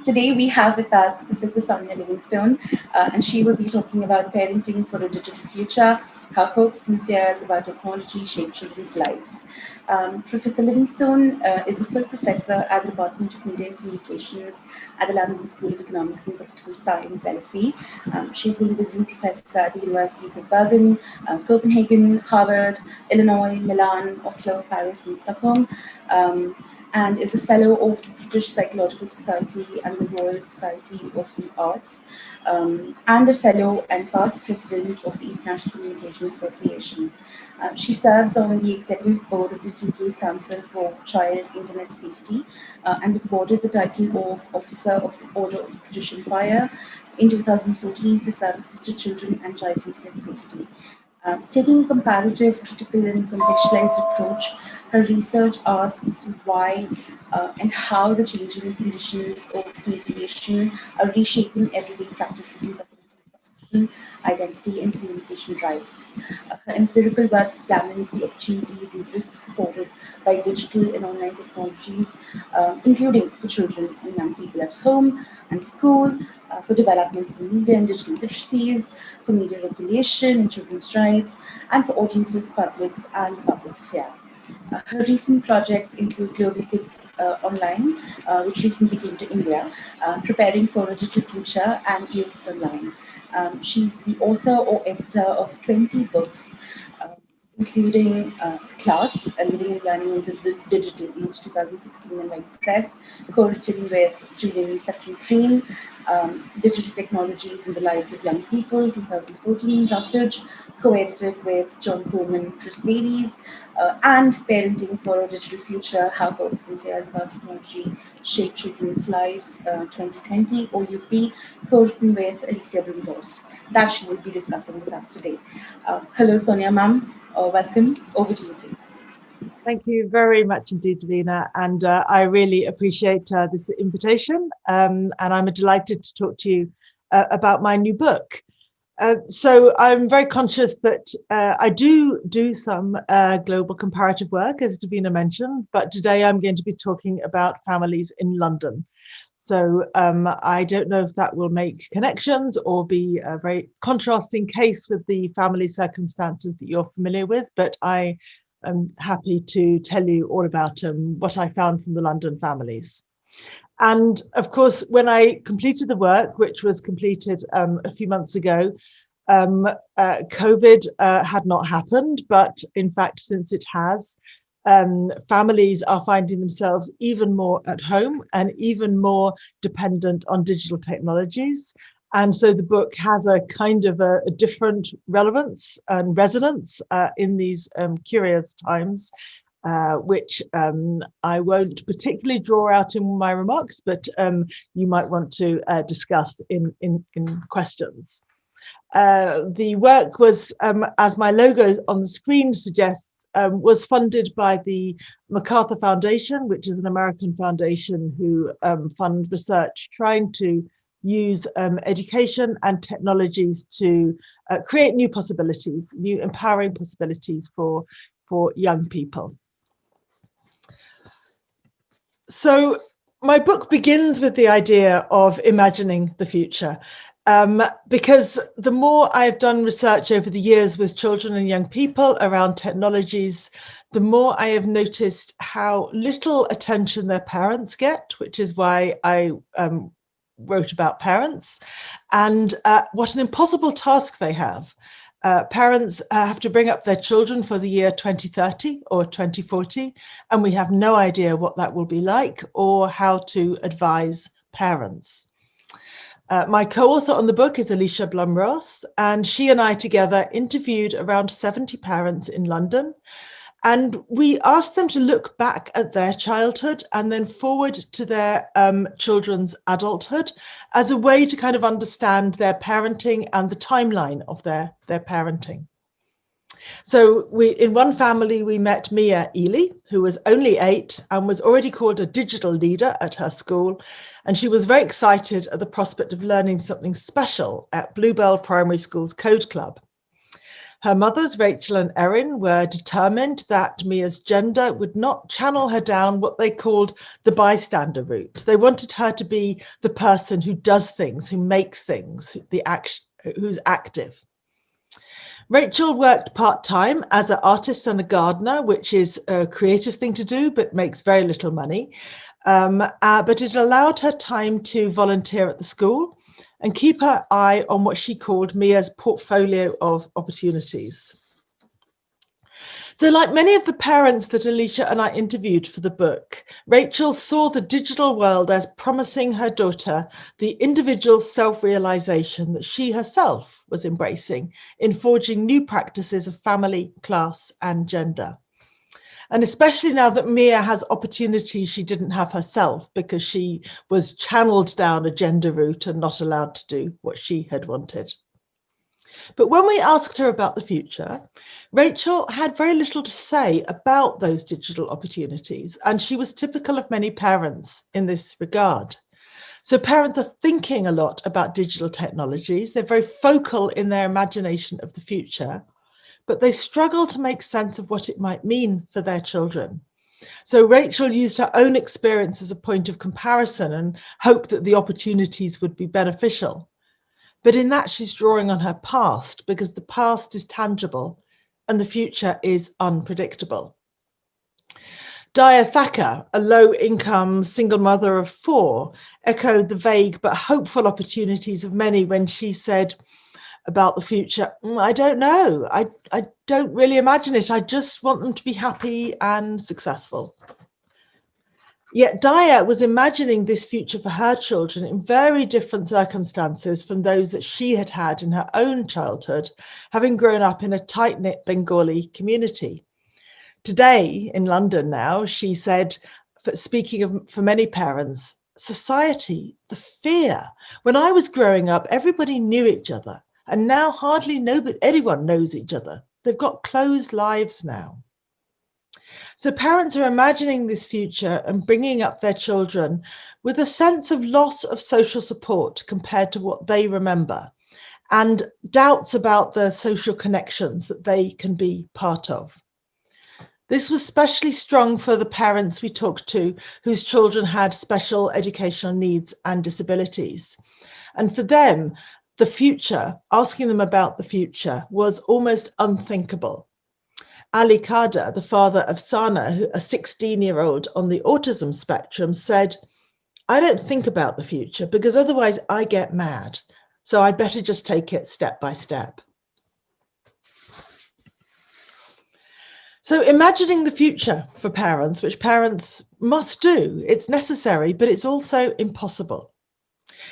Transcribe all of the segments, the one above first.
Today we have with us Professor Sonia Livingstone, and she will be talking about parenting for a digital future, how hopes and fears about technology shape children's lives. Professor Livingstone is a full professor at the Department of Media and Communications at the London School of Economics and Political Science, LSE. She's been a visiting professor at the universities of Bergen, Copenhagen, Harvard, Illinois, Milan, Oslo, Paris, and Stockholm. And is a fellow of the British Psychological Society and the Royal Society of the Arts, and a fellow and past president of the International Communication Association. She serves on the executive board of the UK's Council for Child Internet Safety and was awarded the title of Officer of the Order of the British Empire in 2014 for services to children and child internet safety. Taking a comparative, critical, and contextualized approach, her research asks why and how the changing conditions of mediation are reshaping everyday practices and possibilities for action, identity, and communication rights. Her empirical work examines the opportunities and risks afforded by digital and online technologies, including for children and young people at home and school, for developments in media and digital literacies, for media regulation and children's rights, and for audiences, publics, and the public sphere. Her recent projects include Global Kids Online, which recently came to India, Preparing for a Digital Future, and EU Kids Online. She's the author or editor of 20 books, including Class, Living and Learning in the Digital Age, 2016 and White Press, co-written with Julian Sefton-Green, Digital Technologies in the Lives of Young People, 2014, Routledge, co-edited with John Coleman, Chris Davies, and Parenting for a Digital Future, How Hopes and Fears about Technology Shape Children's Lives, 2020, OUP, co-written with Alicia Blum-Ross. That she will be discussing with us today. Hello, Sonia ma'am. Welcome. Over to you, please. Thank you very much indeed, Lena, and I really appreciate this invitation, and I'm delighted to talk to you about my new book. So I'm very conscious that I do some global comparative work, as Davina mentioned, but today I'm going to be talking about families in London. So I don't know if that will make connections or be a very contrasting case with the family circumstances that you're familiar with, but I am happy to tell you all about what I found from the London families. And of course, when I completed the work, which was completed a few months ago, COVID had not happened, but in fact, since it has, families are finding themselves even more at home and even more dependent on digital technologies. And so the book has a kind of a different relevance and resonance in these curious times, which I won't particularly draw out in my remarks, but you might want to discuss in questions. The work was, as my logo on the screen suggests, was funded by the MacArthur Foundation, which is an American foundation who fund research trying to use education and technologies to create new possibilities, new empowering possibilities for young people. So my book begins with the idea of imagining the future. Because the more I've done research over the years with children and young people around technologies, the more I have noticed how little attention their parents get, which is why I wrote about parents, and what an impossible task they have. Parents have to bring up their children for the year 2030 or 2040, and we have no idea what that will be like or how to advise parents. My co-author on the book is Alicia Blum-Ross, and she and I together interviewed around 70 parents in London, and we asked them to look back at their childhood and then forward to their children's adulthood as a way to kind of understand their parenting and the timeline of their parenting. So in one family, we met Mia Ely, who was only 8 and was already called a digital leader at her school. And she was very excited at the prospect of learning something special at Bluebell Primary School's Code Club. Her mothers, Rachel and Erin, were determined that Mia's gender would not channel her down what they called the bystander route. They wanted her to be the person who does things, who makes things, who's active. Rachel worked part-time as an artist and a gardener, which is a creative thing to do, but makes very little money. But it allowed her time to volunteer at the school and keep her eye on what she called Mia's portfolio of opportunities. So like many of the parents that Alicia and I interviewed for the book, Rachel saw the digital world as promising her daughter the individual self-realization that she herself was embracing in forging new practices of family, class, and gender. And especially now that Mia has opportunities she didn't have herself because she was channeled down a gender route and not allowed to do what she had wanted. But when we asked her about the future, Rachel had very little to say about those digital opportunities, and she was typical of many parents in this regard. So parents are thinking a lot about digital technologies. They're very focal in their imagination of the future, but they struggle to make sense of what it might mean for their children. So Rachel used her own experience as a point of comparison and hoped that the opportunities would be beneficial. But in that, she's drawing on her past because the past is tangible and the future is unpredictable. Daya Thacker, a low-income single mother of 4, echoed the vague but hopeful opportunities of many when she said about the future, I don't know, I don't really imagine it. I just want them to be happy and successful. Yet Daya was imagining this future for her children in very different circumstances from those that she had had in her own childhood, having grown up in a tight-knit Bengali community. Today in London now, she said, speaking for many parents, society, the fear. When I was growing up, everybody knew each other. And now hardly anyone knows each other. They've got closed lives now. So parents are imagining this future and bringing up their children with a sense of loss of social support compared to what they remember, and doubts about the social connections that they can be part of. This was especially strong for the parents we talked to whose children had special educational needs and disabilities. And for them, the future, asking them about the future, was almost unthinkable. Ali Kader, the father of Sana, a 16-year-old on the autism spectrum, said, I don't think about the future because otherwise I get mad. So I'd better just take it step by step. So imagining the future for parents, which parents must do, it's necessary, but it's also impossible.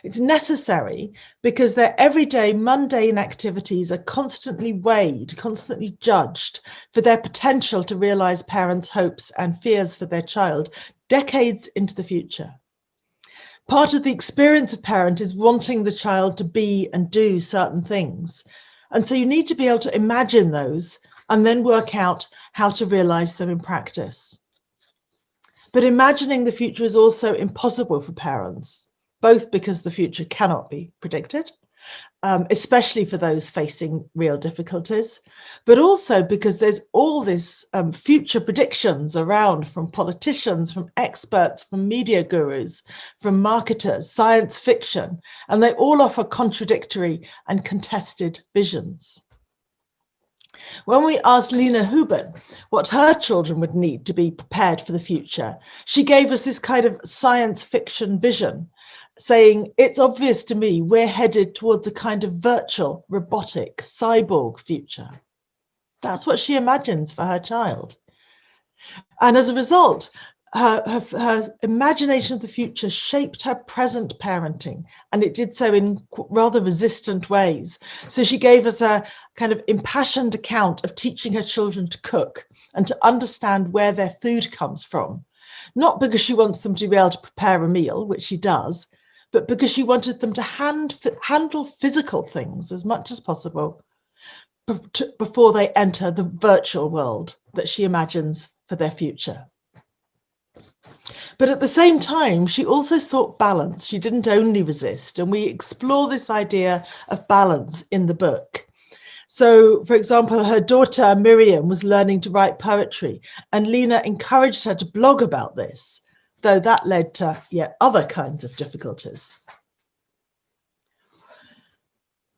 It's necessary because their everyday mundane activities are constantly weighed, constantly judged for their potential to realize parents' hopes and fears for their child decades into the future. Part of the experience of parent is wanting the child to be and do certain things. And so you need to be able to imagine those and then work out how to realize them in practice. But imagining the future is also impossible for parents, both because the future cannot be predicted, especially for those facing real difficulties, but also because there's all this future predictions around from politicians, from experts, from media gurus, from marketers, science fiction, and they all offer contradictory and contested visions. When we asked Lena Huben what her children would need to be prepared for the future, she gave us this kind of science fiction vision, saying, it's obvious to me we're headed towards a kind of virtual, robotic, cyborg future. That's what she imagines for her child. And as a result, her imagination of the future shaped her present parenting, and it did so in rather resistant ways. So she gave us a kind of impassioned account of teaching her children to cook and to understand where their food comes from, not because she wants them to be able to prepare a meal, which she does, but because she wanted them to handle physical things as much as possible before they enter the virtual world that she imagines for their future. But at the same time, she also sought balance. She didn't only resist, and we explore this idea of balance in the book. So, for example, her daughter Miriam was learning to write poetry, and Lena encouraged her to blog about this, though that led to yet other kinds of difficulties.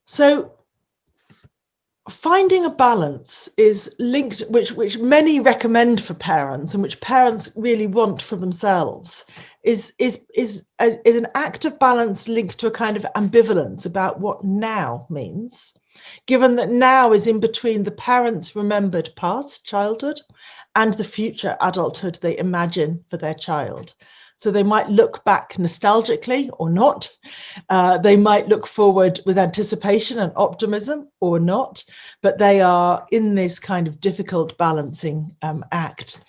So finding a balance is linked, which many recommend for parents and which parents really want for themselves, is an act of balance linked to a kind of ambivalence about what now means, given that now is in between the parents' remembered past childhood and the future adulthood they imagine for their child. So they might look back nostalgically or not. They might look forward with anticipation and optimism or not, but they are in this kind of difficult balancing act.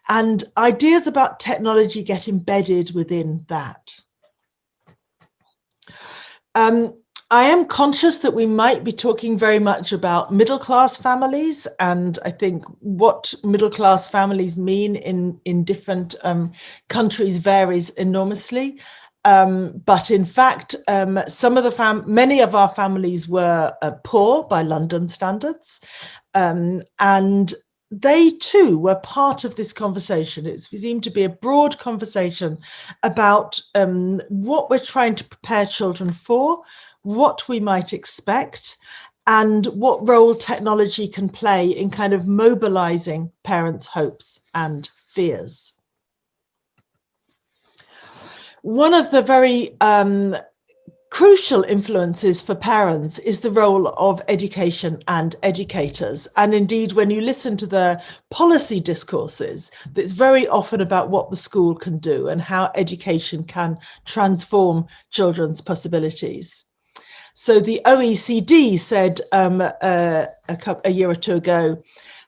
And ideas about technology get embedded within that. I am conscious that we might be talking very much about middle-class families, and I think what middle-class families mean in different countries varies enormously. But in fact, many of our families were poor by London standards, and they too were part of this conversation. It seemed to be a broad conversation about what we're trying to prepare children for, what we might expect, and what role technology can play in kind of mobilizing parents' hopes and fears. One of the very crucial influences for parents is the role of education and educators. And indeed, when you listen to the policy discourses, it's very often about what the school can do and how education can transform children's possibilities. So the OECD said a year or two ago,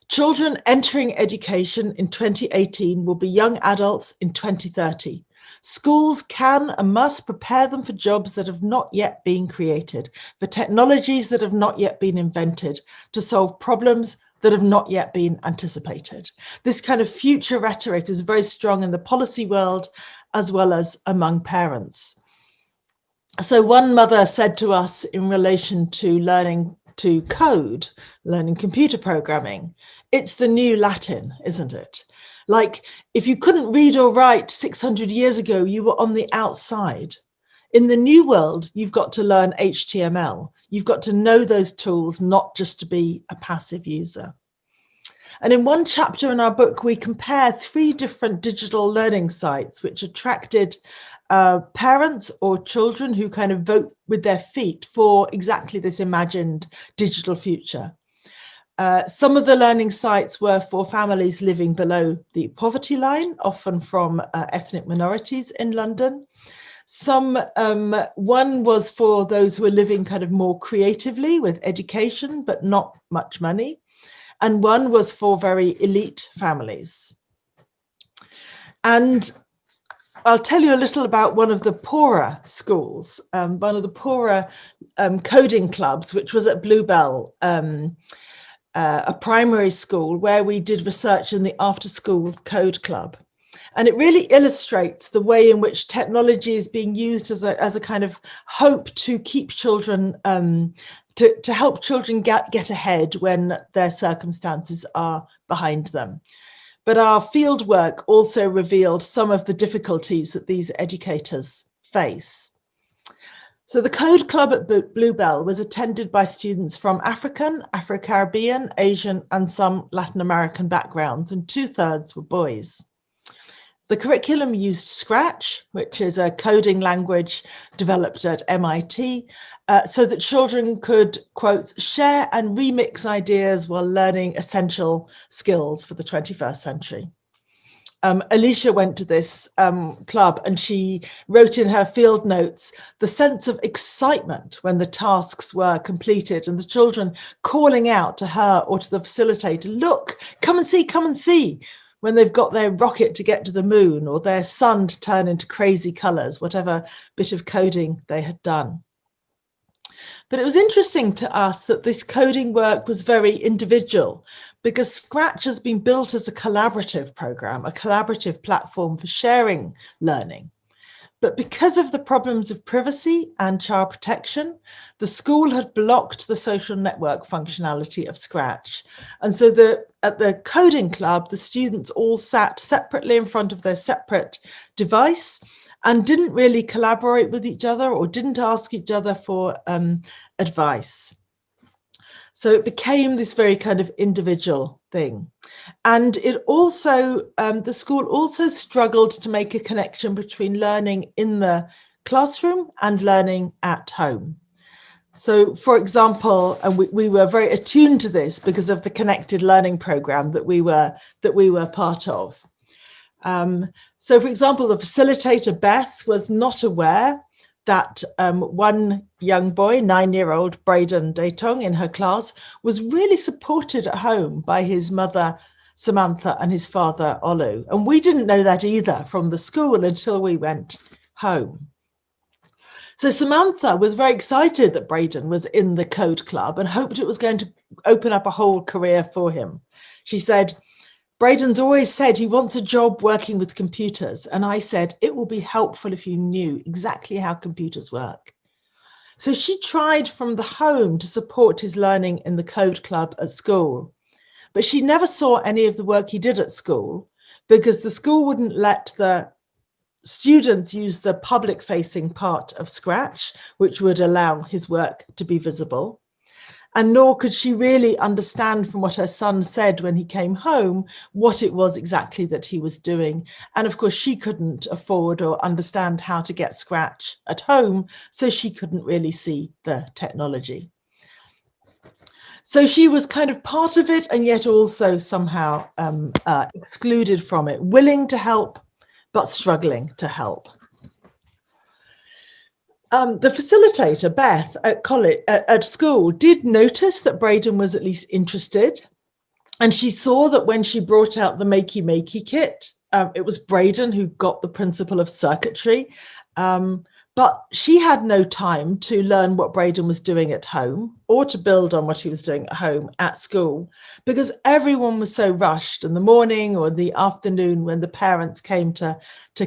children entering education in 2018 will be young adults in 2030. Schools can and must prepare them for jobs that have not yet been created, for technologies that have not yet been invented, to solve problems that have not yet been anticipated. This kind of future rhetoric is very strong in the policy world as well as among parents. So one mother said to us in relation to learning to code, learning computer programming, it's the new Latin, isn't it? Like, if you couldn't read or write 600 years ago, you were on the outside. In the new world, you've got to learn HTML. You've got to know those tools, not just to be a passive user. And in one chapter in our book, we compare 3 different digital learning sites which attracted parents or children who kind of vote with their feet for exactly this imagined digital future. Some of the learning sites were for families living below the poverty line, often from ethnic minorities in London. One was for those who are living kind of more creatively with education, but not much money. And one was for very elite families. And I'll tell you a little about one of the poorer schools, one of the poorer coding clubs, which was at Bluebell, a primary school where we did research in the after-school code club. And it really illustrates the way in which technology is being used as a kind of hope to keep children, to help children get ahead when their circumstances are behind them. But our fieldwork also revealed some of the difficulties that these educators face. So the Code Club at Bluebell was attended by students from African, Afro-Caribbean, Asian, and some Latin American backgrounds, and 2/3 were boys. The curriculum used Scratch, which is a coding language developed at MIT, so that children could, quote, share and remix ideas while learning essential skills for the 21st century. Alicia went to this club and she wrote in her field notes the sense of excitement when the tasks were completed and the children calling out to her or to the facilitator, look, come and see, when they've got their rocket to get to the moon or their sun to turn into crazy colors, whatever bit of coding they had done. But it was interesting to us that this coding work was very individual, because Scratch has been built as a collaborative program, a collaborative platform for sharing learning. But because of the problems of privacy and child protection, the school had blocked the social network functionality of Scratch. And so at the coding club, the students all sat separately in front of their separate device and didn't really collaborate with each other or didn't ask each other for advice. So it became this very kind of individual thing. And it also, the school also struggled to make a connection between learning in the classroom and learning at home. So, for example, and we were very attuned to this because of the connected learning program that we were part of. So, for example, the facilitator, Beth, was not aware that one young boy, 9-year-old Braden Daytong in her class, was really supported at home by his mother, Samantha, and his father, Olu. And we didn't know that either from the school until we went home. So Samantha was very excited that Braden was in the code club and hoped it was going to open up a whole career for him. She said, Braden's always said he wants a job working with computers. And I said, it will be helpful if you knew exactly how computers work. So she tried from the home to support his learning in the code club at school. But she never saw any of the work he did at school because the school wouldn't let the students use the public-facing part of Scratch, which would allow his work to be visible. And nor could she really understand from what her son said when he came home what it was exactly that he was doing. And of course, she couldn't afford or understand how to get Scratch at home, so she couldn't really see the technology. So she was kind of part of it and yet also somehow excluded from it, willing to help, but struggling to help. The facilitator, Beth, at school, did notice that Braden was at least interested. And she saw that when she brought out the Makey Makey kit, it was Braden who got the principle of circuitry. But she had no time to learn what Braden was doing at home or to build on what he was doing at home at school, because everyone was so rushed in the morning or the afternoon when the parents came to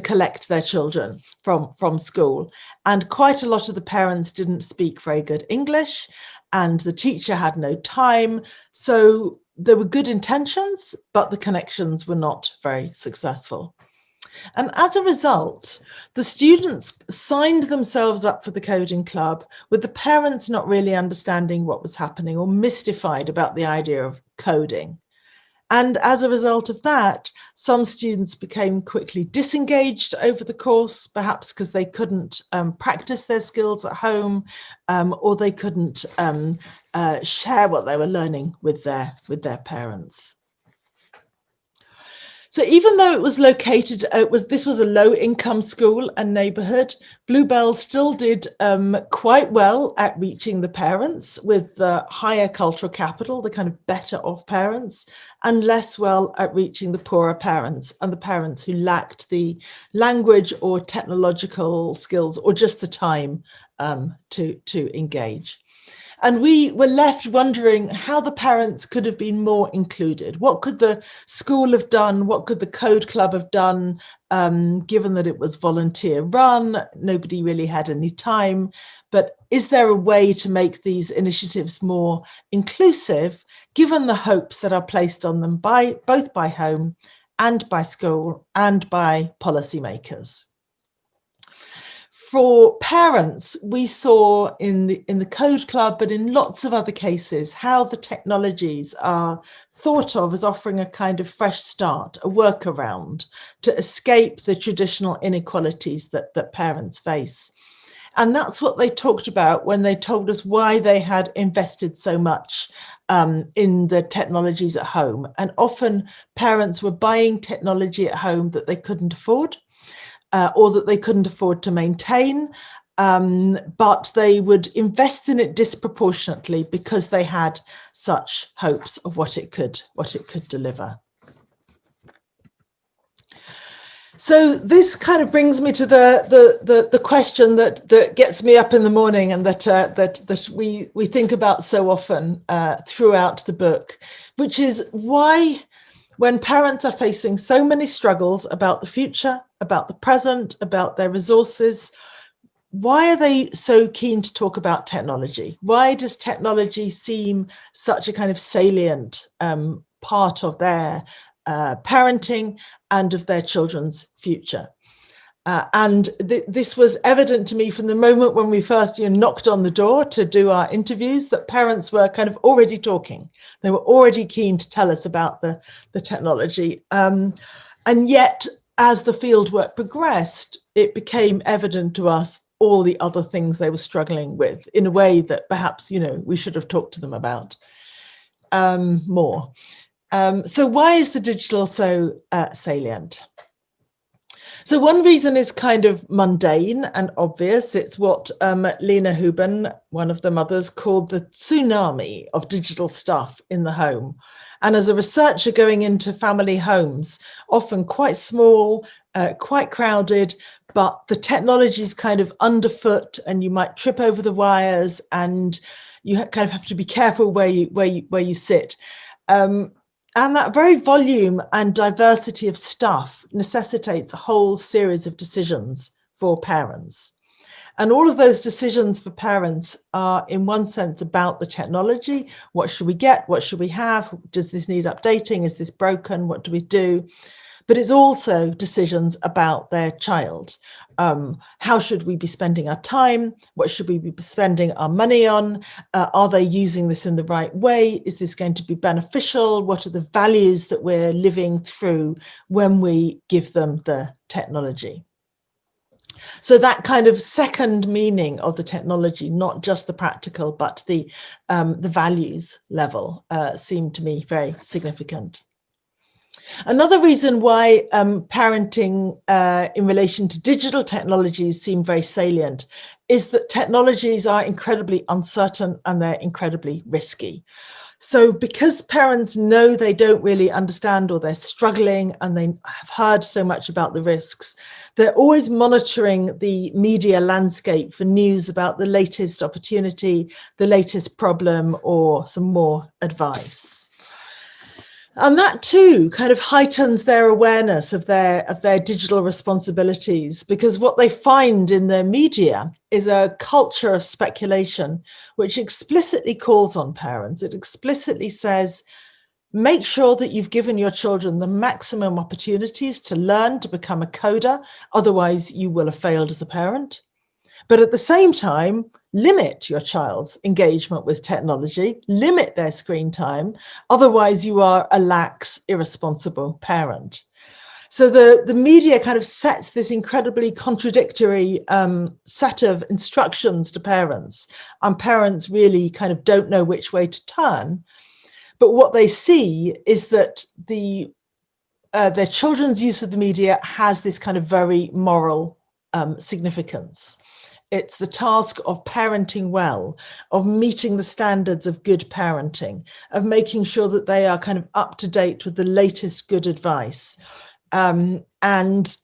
collect their children from school. And quite a lot of the parents didn't speak very good English and the teacher had no time. So there were good intentions, but the connections were not very successful. And as a result, the students signed themselves up for the coding club with the parents not really understanding what was happening or mystified about the idea of coding. And as a result of that, some students became quickly disengaged over the course, perhaps because they couldn't practice their skills at home or they couldn't share what they were learning with their parents. So even though it was located, this was a low-income school and neighbourhood, Bluebell still did quite well at reaching the parents with the higher cultural capital, the kind of better off parents, and less well at reaching the poorer parents and the parents who lacked the language or technological skills or just the time to engage. And we were left wondering how the parents could have been more included. What could the school have done? What could the code club have done, given that it was volunteer run? Nobody really had any time. But is there a way to make these initiatives more inclusive, given the hopes that are placed on them both by home and by school and by policymakers? For parents, we saw in the Code Club, but in lots of other cases, how the technologies are thought of as offering a kind of fresh start, a workaround to escape the traditional inequalities that parents face. And that's what they talked about when they told us why they had invested so much in the technologies at home. And often parents were buying technology at home that they couldn't afford. Or that they couldn't afford to maintain, but they would invest in it disproportionately because they had such hopes of what it could deliver. So this kind of brings me to the question that gets me up in the morning and that we think about so often throughout the book, which is why when parents are facing so many struggles about the future, about the present, about their resources, why are they so keen to talk about technology? Why does technology seem such a kind of salient part of their parenting and of their children's future? And this was evident to me from the moment when we first knocked on the door to do our interviews, that parents were kind of already talking. They were already keen to tell us about the technology. And yet, as the fieldwork progressed, it became evident to us all the other things they were struggling with in a way that perhaps, we should have talked to them about more. So why is the digital so salient? So one reason is kind of mundane and obvious. It's what Lena Huben, one of the mothers, called the tsunami of digital stuff in the home. And as a researcher going into family homes, often quite small, quite crowded, but the technology is kind of underfoot and you might trip over the wires and you kind of have to be careful where you sit. And that very volume and diversity of stuff necessitates a whole series of decisions for parents. And all of those decisions for parents are, in one sense, about the technology. What should we get? What should we have? Does this need updating? Is this broken? What do we do? But it's also decisions about their child. How should we be spending our time? What should we be spending our money on? Are they using this in the right way? Is this going to be beneficial? What are the values that we're living through when we give them the technology? So that kind of second meaning of the technology, not just the practical, but the values level, seemed to me very significant. Another reason why parenting in relation to digital technologies seem very salient is that technologies are incredibly uncertain and they're incredibly risky. So because parents know they don't really understand or they're struggling and they have heard so much about the risks, they're always monitoring the media landscape for news about the latest opportunity, the latest problem, or some more advice. And that too kind of heightens their awareness of their digital responsibilities, because what they find in the media is a culture of speculation, which explicitly calls on parents. It explicitly says, make sure that you've given your children the maximum opportunities to learn to become a coder, otherwise you will have failed as a parent. But at the same time, limit your child's engagement with technology, limit their screen time, otherwise you are a lax, irresponsible parent. So the media kind of sets this incredibly contradictory set of instructions to parents, and parents really kind of don't know which way to turn. But what they see is that their children's use of the media has this kind of very moral significance. It's the task of parenting well, of meeting the standards of good parenting, of making sure that they are kind of up to date with the latest good advice. And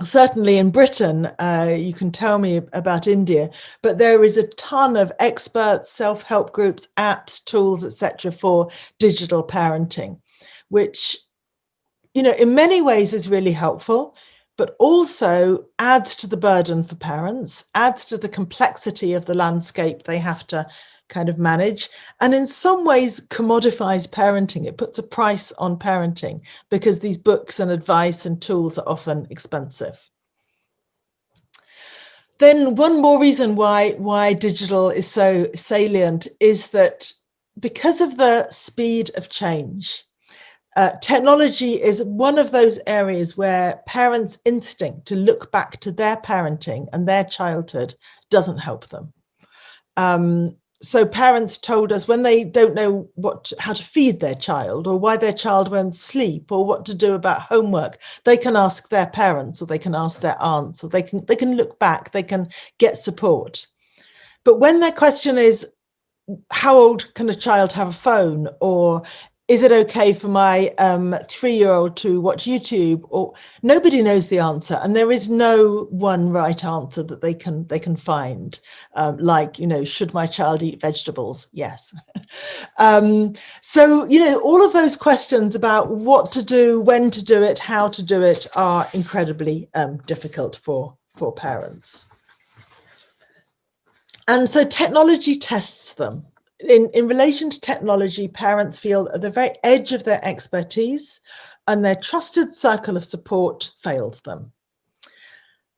certainly in Britain, you can tell me about India, but there is a ton of experts, self-help groups, apps, tools, etc. for digital parenting, which, in many ways is really helpful, but also adds to the burden for parents, adds to the complexity of the landscape they have to kind of manage, and in some ways commodifies parenting. It puts a price on parenting because these books and advice and tools are often expensive. Then one more reason why digital is so salient is that because of the speed of change, technology is one of those areas where parents' instinct to look back to their parenting and their childhood doesn't help them. So parents told us when they don't know how to feed their child, or why their child won't sleep, or what to do about homework, they can ask their parents, or they can ask their aunts, or they can look back, they can get support. But when their question is, how old can a child have a phone, or is it okay for my 3-year-old to watch YouTube? Or nobody knows the answer, and there is no one right answer that they can find. Like, you know, should my child eat vegetables? Yes. So, you know, all of those questions about what to do, when to do it, how to do it are incredibly difficult for parents. And so technology tests them. In relation to technology, parents feel at the very edge of their expertise, and their trusted circle of support fails them.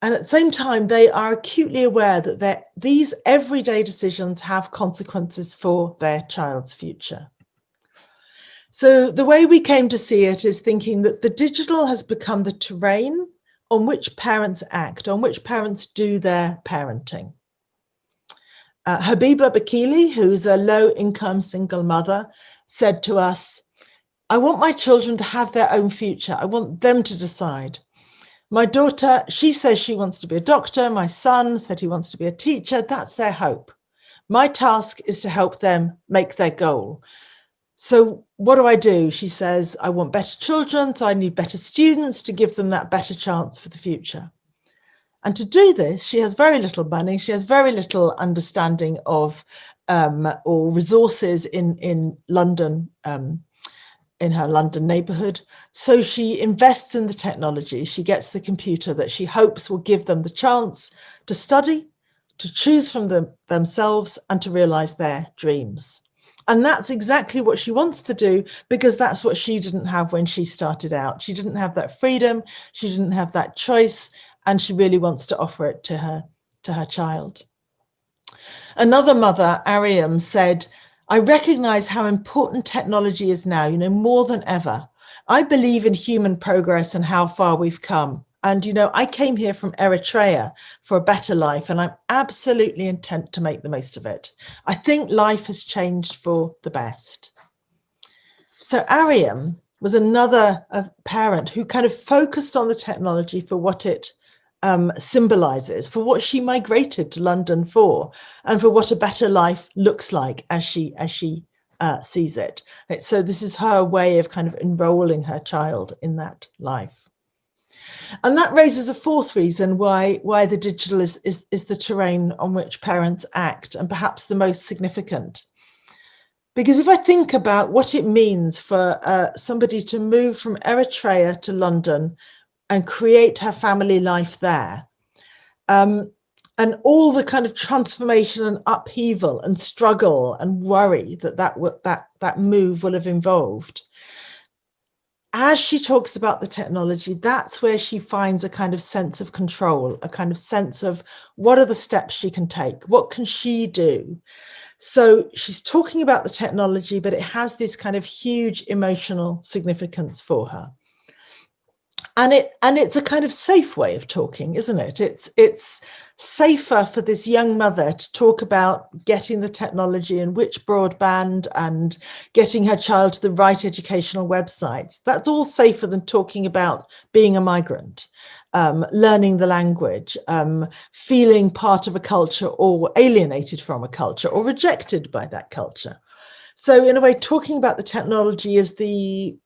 And at the same time, they are acutely aware that these everyday decisions have consequences for their child's future. So the way we came to see it is thinking that the digital has become the terrain on which parents act, on which parents do their parenting. Habiba Bakili, who's a low-income single mother, said to us, "I want my children to have their own future. I want them to decide. My daughter, she says she wants to be a doctor. My son said he wants to be a teacher. That's their hope. My task is to help them make their goal. So what do I do?" She says, "I want better children, so I need better students to give them that better chance for the future." And to do this, she has very little money. She has very little understanding of or resources in London, in her London neighborhood. So she invests in the technology. She gets the computer that she hopes will give them the chance to study, to choose from themselves, and to realize their dreams. And that's exactly what she wants to do, because that's what she didn't have when she started out. She didn't have that freedom. She didn't have that choice. And she really wants to offer it to her child. Another mother, Ariam, said, "I recognize how important technology is now, you know, more than ever. I believe in human progress and how far we've come. And, you know, I came here from Eritrea for a better life, and I'm absolutely intent to make the most of it. I think life has changed for the best." So Ariam was another parent who kind of focused on the technology for what it symbolizes, for what she migrated to London for, and for what a better life looks like as she sees it. So this is her way of kind of enrolling her child in that life. And that raises a fourth reason why the digital is the terrain on which parents act, and perhaps the most significant. Because if I think about what it means for somebody to move from Eritrea to London and create her family life there, and all the kind of transformation and upheaval and struggle and worry that move will have involved, as she talks about the technology, that's where she finds a kind of sense of control, a kind of sense of what are the steps she can take, what can she do. So she's talking about the technology, but it has this kind of huge emotional significance for her. And it's a kind of safe way of talking, isn't it? It's safer for this young mother to talk about getting the technology and which broadband and getting her child to the right educational websites. That's all safer than talking about being a migrant, learning the language, feeling part of a culture or alienated from a culture or rejected by that culture. So in a way, talking about the technology is the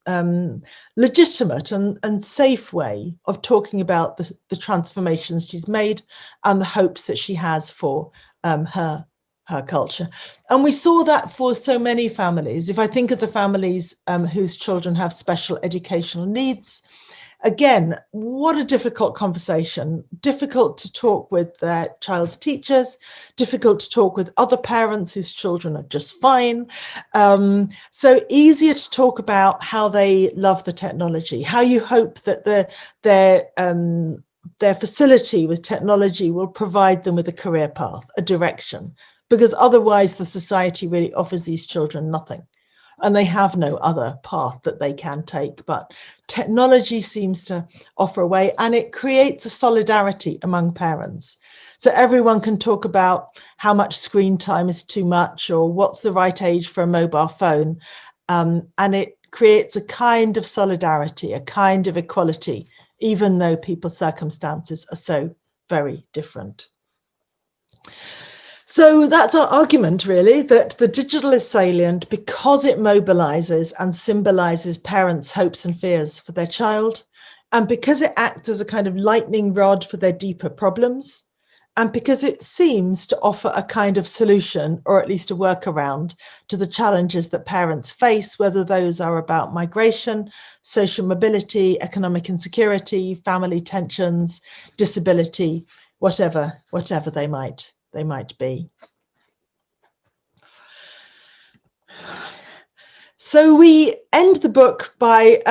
legitimate and safe way of talking about the transformations she's made and the hopes that she has for her culture. And we saw that for so many families. If I think of the families whose children have special educational needs, again, what a difficult conversation, difficult to talk with their child's teachers, difficult to talk with other parents whose children are just fine. So easier to talk about how they love the technology, how you hope that their facility with technology will provide them with a career path, a direction, because otherwise the society really offers these children nothing. And they have no other path that they can take. But technology seems to offer a way, and it creates a solidarity among parents. So everyone can talk about how much screen time is too much or what's the right age for a mobile phone. And it creates a kind of solidarity, a kind of equality, even though people's circumstances are so very different. So that's our argument, really, that the digital is salient because it mobilizes and symbolizes parents' hopes and fears for their child, and because it acts as a kind of lightning rod for their deeper problems, and because it seems to offer a kind of solution, or at least a workaround, to the challenges that parents face, whether those are about migration, social mobility, economic insecurity, family tensions, disability, whatever they might be. So we end the book by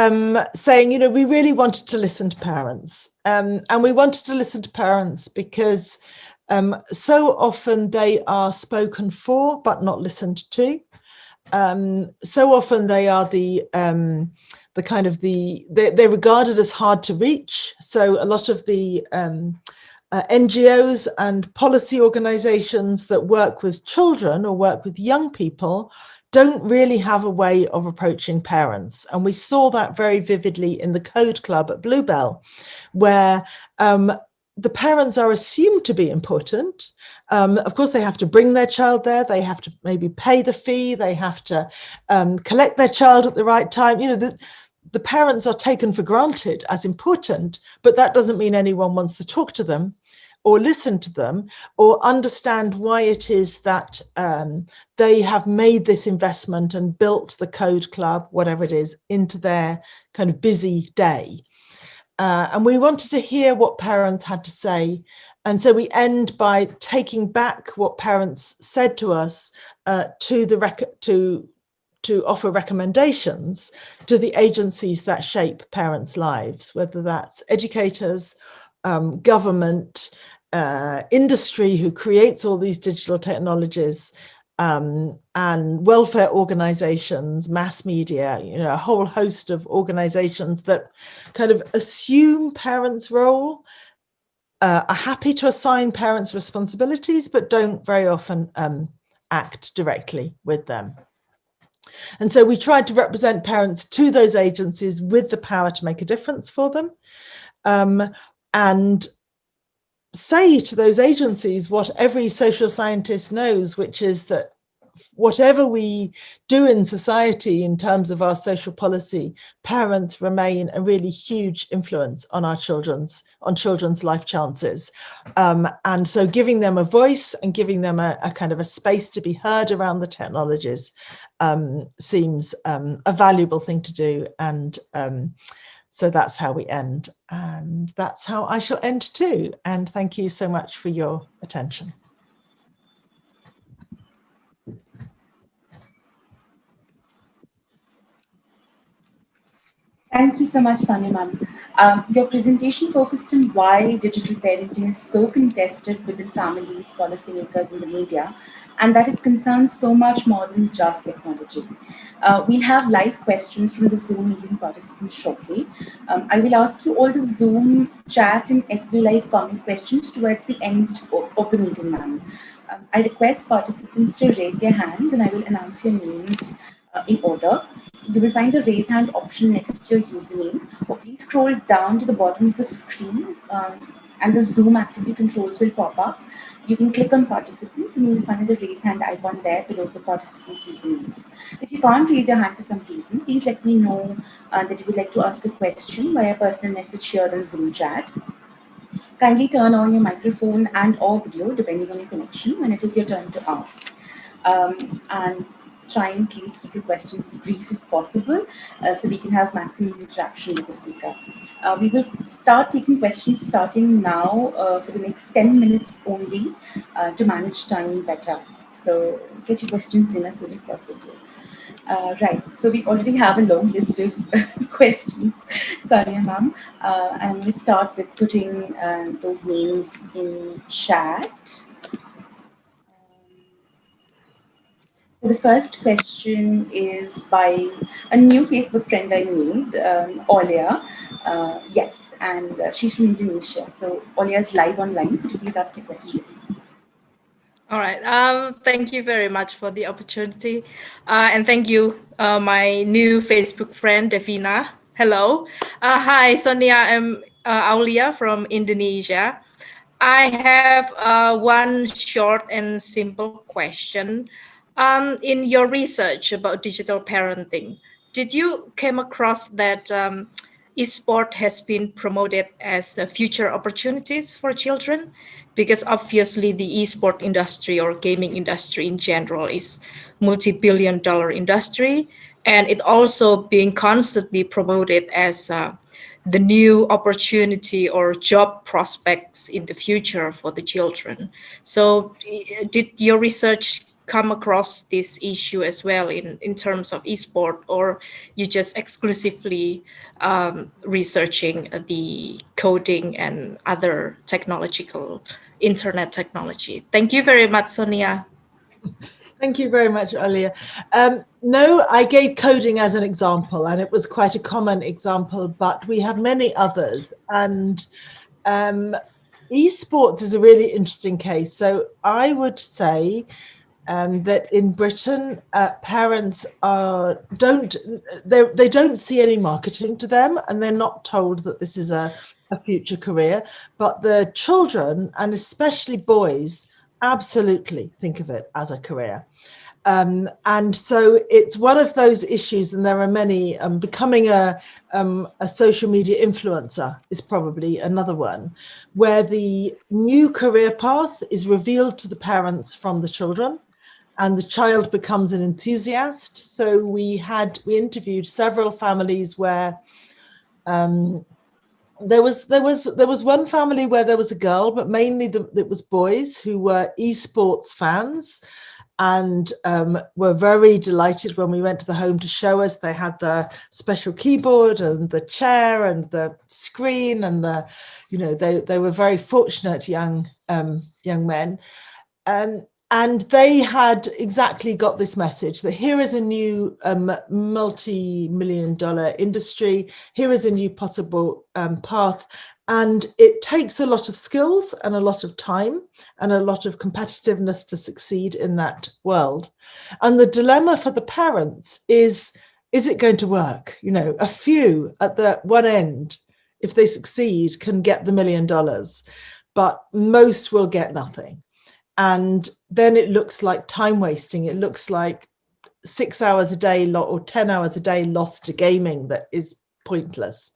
saying, we really wanted to listen to parents. And we wanted to listen to parents because so often they are spoken for, but not listened to. So often they are they're regarded as hard to reach. So a lot of the NGOs and policy organizations that work with children or work with young people don't really have a way of approaching parents. And we saw that very vividly in the Code Club at Bluebell, where the parents are assumed to be important. Of course, they have to bring their child there. They have to maybe pay the fee. They have to collect their child at the right time. The parents are taken for granted as important, but that doesn't mean anyone wants to talk to them or listen to them or understand why it is that they have made this investment and built the Code Club, whatever it is, into their kind of busy day. And we wanted to hear what parents had to say. And so we end by taking back what parents said to us to offer recommendations to the agencies that shape parents' lives, whether that's educators, government, industry who creates all these digital technologies, and welfare organizations, mass media, a whole host of organizations that kind of assume parents' role, are happy to assign parents responsibilities, but don't very often act directly with them. And so we tried to represent parents to those agencies with the power to make a difference for them, and say to those agencies what every social scientist knows, which is that whatever we do in society in terms of our social policy, parents remain a really huge influence on our children's life chances. And so giving them a voice and giving them a kind of a space to be heard around the technologies seems a valuable thing to do. And so that's how we end. And that's how I shall end too. And thank you so much for your attention. Thank you so much, Sonia Ma'am. Your presentation focused on why digital parenting is so contested within families, policymakers, and the media, and that it concerns so much more than just technology. We'll have live questions from the Zoom meeting participants shortly. I will ask you all the Zoom chat and FB Live comment questions towards the end of the meeting, ma'am. I request participants to raise their hands and I will announce your names in order. You will find the raise hand option next to your username, or please scroll down to the bottom of the screen and the Zoom activity controls will pop up. You can click on participants and you will find the raise hand icon there below the participants' usernames. If you can't raise your hand for some reason, please let me know that you would like to ask a question via personal message here on Zoom chat. Kindly turn on your microphone and or video depending on your connection when it is your turn to ask. And try and please keep your questions as brief as possible so we can have maximum interaction with the speaker. We will start taking questions starting now for the next 10 minutes only to manage time better. So get your questions in as soon as possible. Right, so we already have a long list of questions, Sonia ma'am. And I'm going to start with putting those names in chat. So the first question is by a new Facebook friend I made, Olia. Yes, and she's from Indonesia. So Olia is live online. Could you please ask your question? All right. Thank you very much for the opportunity. And thank you, my new Facebook friend, Devina. Hello. Hi, Sonia. I'm Aulia from Indonesia. I have one short and simple question. In your research about digital parenting, did you came across that esport has been promoted as future opportunities for children? Because obviously the esport industry or gaming industry in general is multi-billion-dollar industry, and it also being constantly promoted as the new opportunity or job prospects in the future for the children. So did your research come across this issue as well in terms of esport, or you just exclusively researching the coding and other technological internet technology? Thank you very much, Sonia. Thank you very much, Alia. No, I gave coding as an example, and it was quite a common example, but we have many others. And esports is a really interesting case. So I would say that in Britain, parents they don't see any marketing to them, and they're not told that this is a future career. But the children, and especially boys, absolutely think of it as a career. And so it's one of those issues, and there are many. Becoming a social media influencer is probably another one, where the new career path is revealed to the parents from the children, and the child becomes an enthusiast. So we interviewed several families where there was one family where there was a girl, but mainly it was boys who were esports fans, and were very delighted when we went to the home to show us. They had the special keyboard and the chair and the screen, and they were very fortunate young men. And they had exactly got this message that here is a new multi-million-dollar industry. Here is a new possible path. And it takes a lot of skills and a lot of time and a lot of competitiveness to succeed in that world. And the dilemma for the parents is it going to work? A few at the one end, if they succeed, can get the $1 million, but most will get nothing. And then it looks like time wasting. It looks like 6 hours a day or 10 hours a day lost to gaming that is pointless.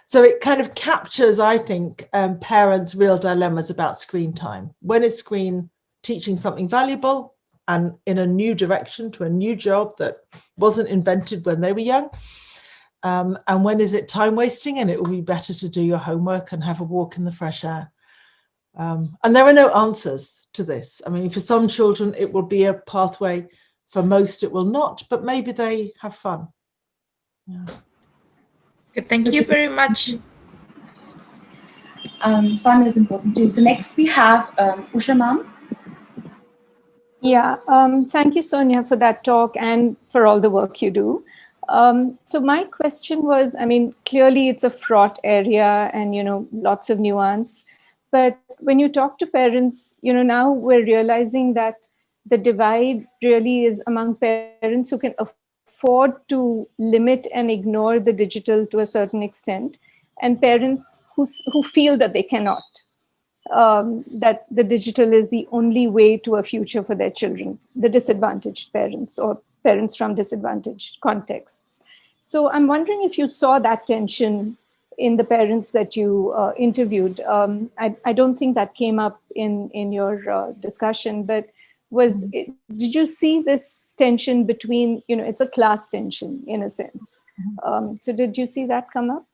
So it kind of captures, I think, parents' real dilemmas about screen time. When is screen teaching something valuable and in a new direction to a new job that wasn't invented when they were young? And when is it time wasting, and it will be better to do your homework and have a walk in the fresh air? And there are no answers to this. I mean, for some children, it will be a pathway. For most, it will not, but maybe they have fun. Yeah. Good, thank you very much. Fun is important too. So next we have Usha Ma'am. Yeah, thank you, Sonia, for that talk and for all the work you do. So my question was, I mean, clearly it's a fraught area and, lots of nuance. But when you talk to parents, now we're realizing that the divide really is among parents who can afford to limit and ignore the digital to a certain extent, and parents who feel that they cannot, that the digital is the only way to a future for their children, the disadvantaged parents or parents from disadvantaged contexts. So I'm wondering if you saw that tension in the parents that you interviewed. I don't think that came up in your discussion, but did you see this tension between, it's a class tension in a sense. So did you see that come up?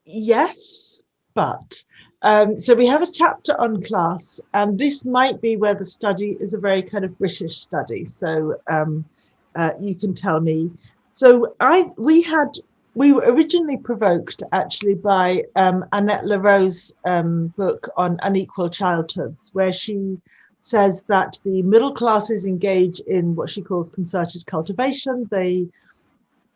Yes, but so we have a chapter on class, and this might be where the study is a very kind of British study. So you can tell me. So we were originally provoked actually by Annette Laroe's book on unequal childhoods, where she says that the middle classes engage in what she calls concerted cultivation. They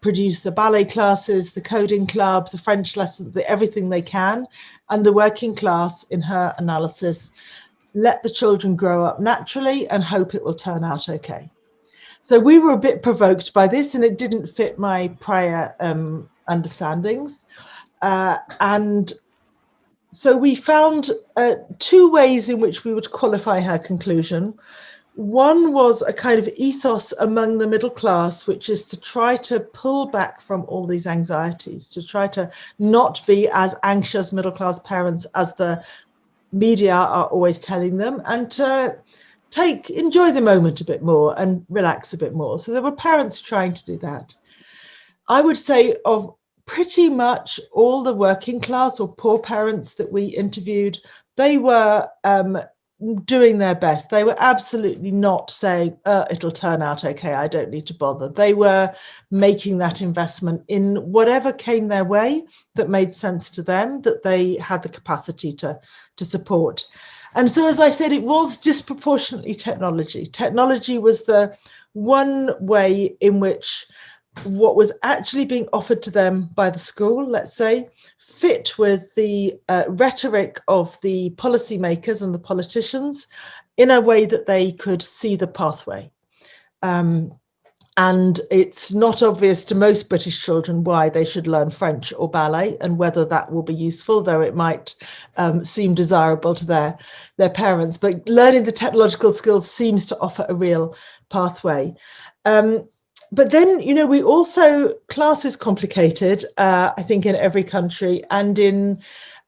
produce the ballet classes, the coding club, the French lessons, everything they can. And the working class, in her analysis, let the children grow up naturally and hope it will turn out okay. So we were a bit provoked by this, and it didn't fit my prior understandings. And so we found two ways in which we would qualify her conclusion. One was a kind of ethos among the middle class, which is to try to pull back from all these anxieties, to try to not be as anxious middle class parents as the media are always telling them, and to enjoy the moment a bit more and relax a bit more. So there were parents trying to do that. I would say of pretty much all the working class or poor parents that we interviewed, they were doing their best. They were absolutely not saying, it'll turn out okay, I don't need to bother. They were making that investment in whatever came their way that made sense to them, that they had the capacity to support. And so, as I said, it was disproportionately technology. Technology was the one way in which what was actually being offered to them by the school, let's say, fit with the rhetoric of the policymakers and the politicians in a way that they could see the pathway. And it's not obvious to most British children why they should learn French or ballet and whether that will be useful, though it might seem desirable to their parents. But learning the technological skills seems to offer a real pathway. But then, you know, we also, class is complicated, I think, in every country. And in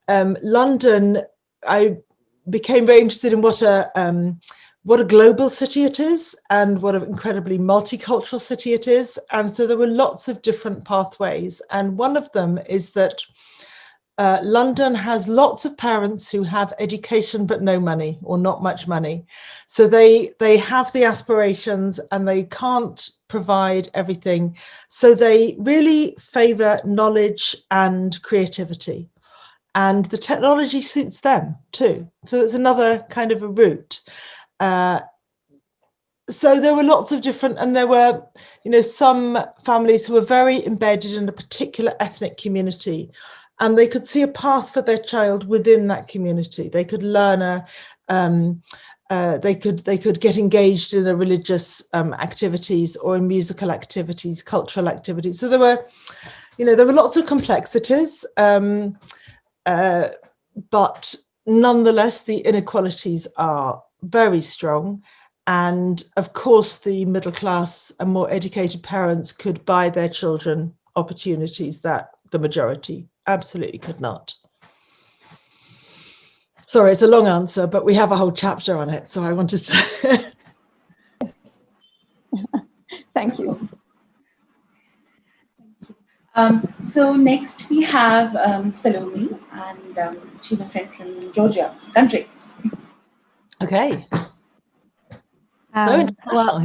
London, I became very interested in what a global city it is and what an incredibly multicultural city it is. And so there were lots of different pathways. And one of them is that London has lots of parents who have education but no money or not much money. So they have the aspirations and they can't provide everything. So they really favour knowledge and creativity. And the technology suits them too. So it's another kind of a route. So there were lots of different, and there were, you know, some families who were very embedded in a particular ethnic community, and they could see a path for their child within that community. They could learn they could get engaged in the religious activities or in musical activities, cultural activities. So there were, you know, there were lots of complexities, but nonetheless, the inequalities are very strong. And of course, the middle class and more educated parents could buy their children opportunities that the majority absolutely could not. Sorry, it's a long answer, but we have a whole chapter on it, so I wanted to. Yes. Thank you. So next we have Salome, and she's a friend from Georgia, country. Okay. Hello.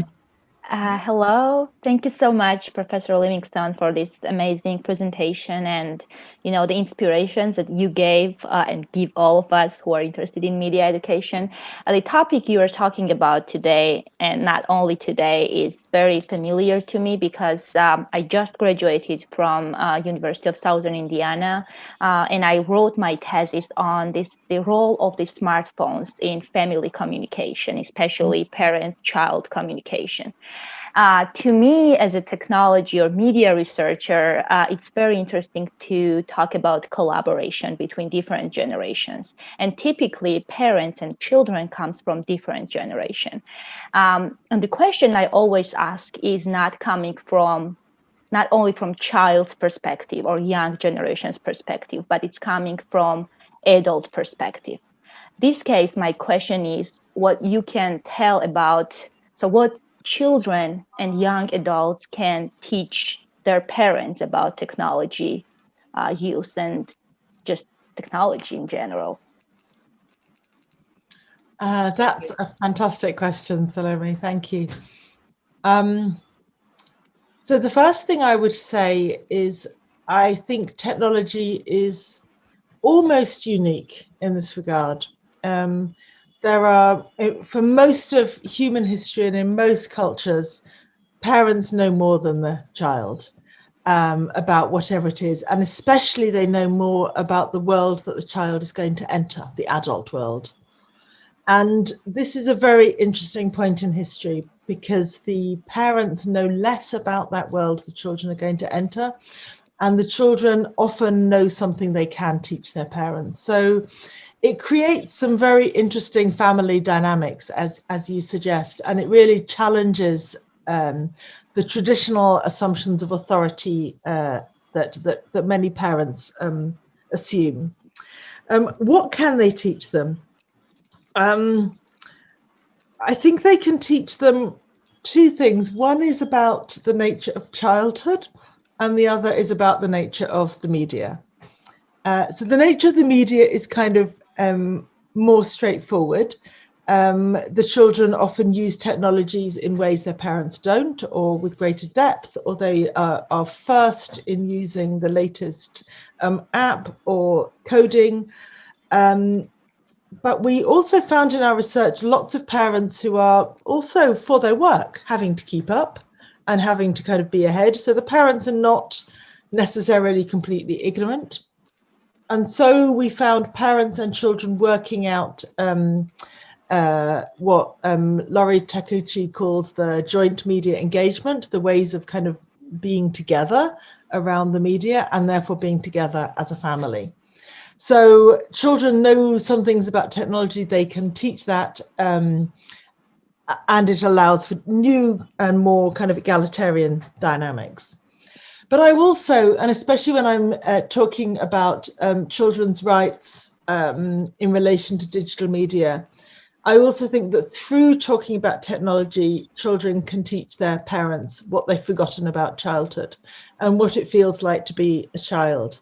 Thank you so much, Professor Livingstone, for this amazing presentation and, you know, the inspirations that you gave and give all of us who are interested in media education. The topic you are talking about today, and not only today, is very familiar to me because I just graduated from University of Southern Indiana, and I wrote my thesis on the role of the smartphones in family communication, especially parent-child communication. To me, as a technology or media researcher, it's very interesting to talk about collaboration between different generations. And typically, parents and children comes from different generations. And the question I always ask is not only from child's perspective or young generation's perspective, but it's coming from adult perspective. This case, my question is what you can tell about, so what children and young adults can teach their parents about technology use and just technology in general. That's a fantastic question, Salome. Thank you. So the first thing I would say is I think technology is almost unique in this regard. There are, for most of human history and in most cultures, parents know more than the child about whatever it is. And especially they know more about the world that the child is going to enter, the adult world. And this is a very interesting point in history because the parents know less about that world the children are going to enter. and the children often know something they can teach their parents. So it creates some very interesting family dynamics, as you suggest, and it really challenges the traditional assumptions of authority that many parents assume. What can they teach them? I think they can teach them two things. One is about the nature of childhood, and the other is about the nature of the media. So the nature of the media is kind of more straightforward. The children often use technologies in ways their parents don't, or with greater depth, or they are first in using the latest app or coding. But we also found in our research lots of parents who are also, for their work, having to keep up and having to kind of be ahead. So the parents are not necessarily completely ignorant. And so we found parents and children working out what Laurie Takuchi calls the joint media engagement, the ways of kind of being together around the media and therefore being together as a family. So children know some things about technology, they can teach that, and it allows for new and more kind of egalitarian dynamics. But I also, and especially when I'm talking about children's rights in relation to digital media, I also think that through talking about technology, children can teach their parents what they've forgotten about childhood and what it feels like to be a child.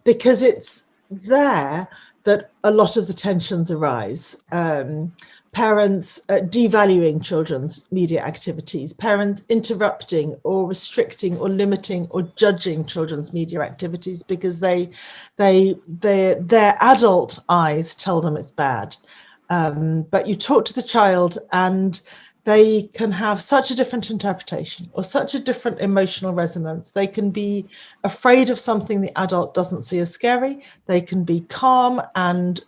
Because it's there that a lot of the tensions arise. Parents devaluing children's media activities, parents interrupting or restricting or limiting or judging children's media activities because their adult eyes tell them it's bad. But you talk to the child and they can have such a different interpretation or such a different emotional resonance. They can be afraid of something the adult doesn't see as scary. They can be calm and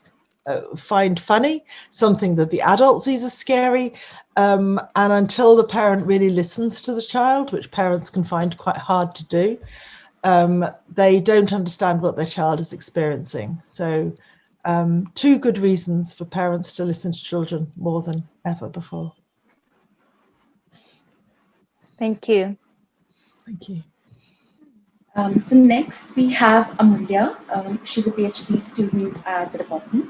find funny something that the adult sees as scary. And until the parent really listens to the child, which parents can find quite hard to do, they don't understand what their child is experiencing. So two good reasons for parents to listen to children more than ever before. Thank you. Thank you. So next we have Amulya. She's a PhD student at the department.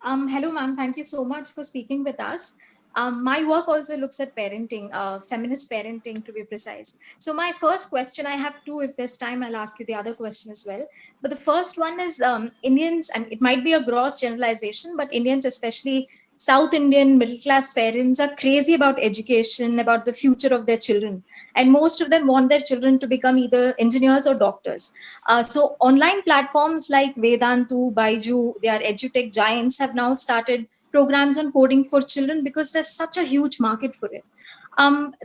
Hello, ma'am. Thank you so much for speaking with us. My work also looks at parenting, feminist parenting to be precise. So my first question, I have two. If there's time, I'll ask you the other question as well. But the first one is Indians, and it might be a gross generalization, but Indians, especially South Indian middle-class parents, are crazy about education, about the future of their children. And most of them want their children to become either engineers or doctors. So online platforms like Vedantu, Baiju, they are edutech giants, have now started programs on coding for children because there's such a huge market for it.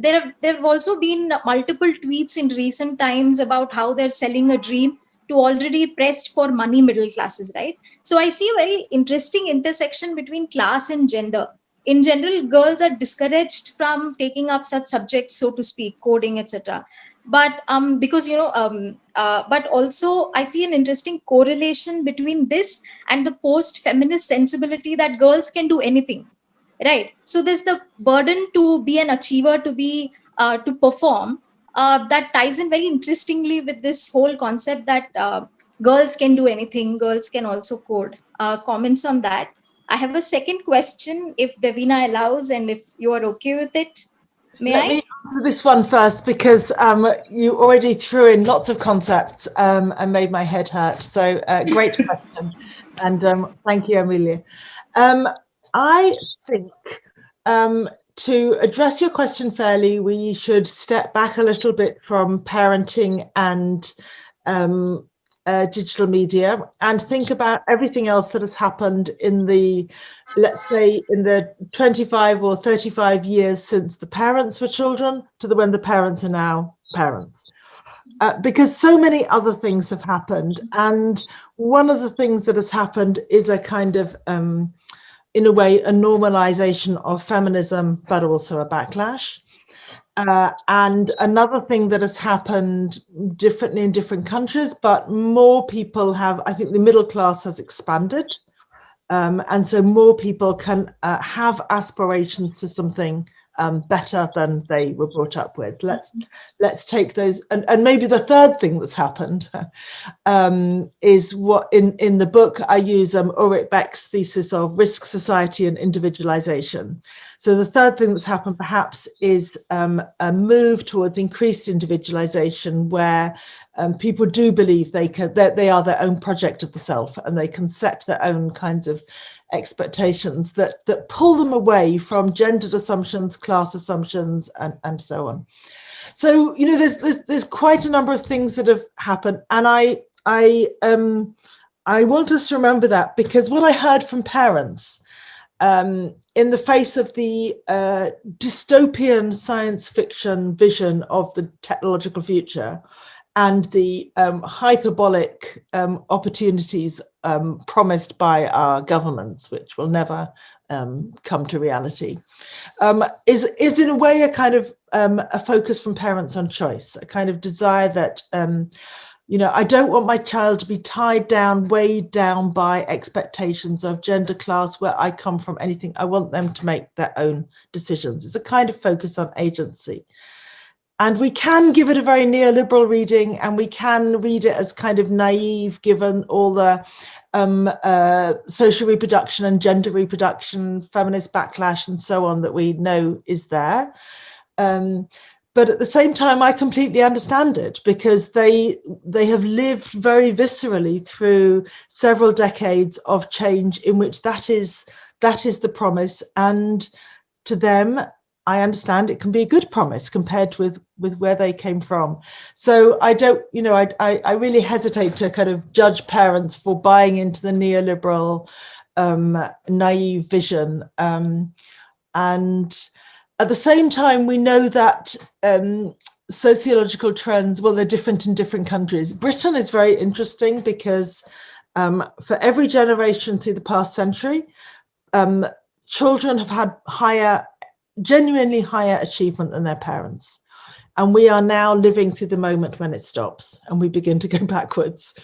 There have also been multiple tweets in recent times about how they're selling a dream to already pressed for money middle classes, right? So I see a very interesting intersection between class and gender. In general, girls are discouraged from taking up such subjects, so to speak, coding, etc. But because, but also I see an interesting correlation between this and the post-feminist sensibility that girls can do anything, right? So there's the burden to be an achiever, to perform, that ties in very interestingly with this whole concept that girls can do anything, girls can also code. Comments on that. I have a second question, if Devina allows, and if you are okay with it. Let me answer this one first, because you already threw in lots of concepts and made my head hurt. So great question. And thank you, Amelia. I think to address your question fairly, we should step back a little bit from parenting and digital media and think about everything else that has happened in the, let's say, in the 25 or 35 years since the parents were children to when the parents are now parents. Because so many other things have happened. And one of the things that has happened is a kind of, in a way, a normalization of feminism, but also a backlash. And another thing that has happened differently in different countries, but more people have, I think the middle class has expanded. And so more people can have aspirations to something better than they were brought up with. Let's take those. And maybe the third thing that's happened is what in the book I use Ulrich Beck's thesis of risk, society and individualization. So the third thing that's happened perhaps is a move towards increased individualization, where people do believe that they are their own project of the self, and they can set their own kinds of expectations that pull them away from gendered assumptions, class assumptions, and so on. So, you know, there's quite a number of things that have happened, and I want us to remember that, because what I heard from parents in the face of the dystopian science fiction vision of the technological future and the hyperbolic opportunities promised by our governments, which will never come to reality, is in a way a kind of a focus from parents on choice, a kind of desire that, you know, I don't want my child to be tied down, weighed down by expectations of gender, class, where I come from, anything. I want them to make their own decisions. It's a kind of focus on agency. And we can give it a very neoliberal reading, and we can read it as kind of naive, given all the social reproduction and gender reproduction, feminist backlash and so on that we know is there. But at the same time, I completely understand it, because they have lived very viscerally through several decades of change in which that is the promise. And to them, I understand it can be a good promise compared with where they came from. So I don't, you know, I really hesitate to kind of judge parents for buying into the neoliberal naive vision. And at the same time, we know that sociological trends, well, they're different in different countries. Britain is very interesting because for every generation through the past century, children have had genuinely higher achievement than their parents. And we are now living through the moment when it stops and we begin to go backwards.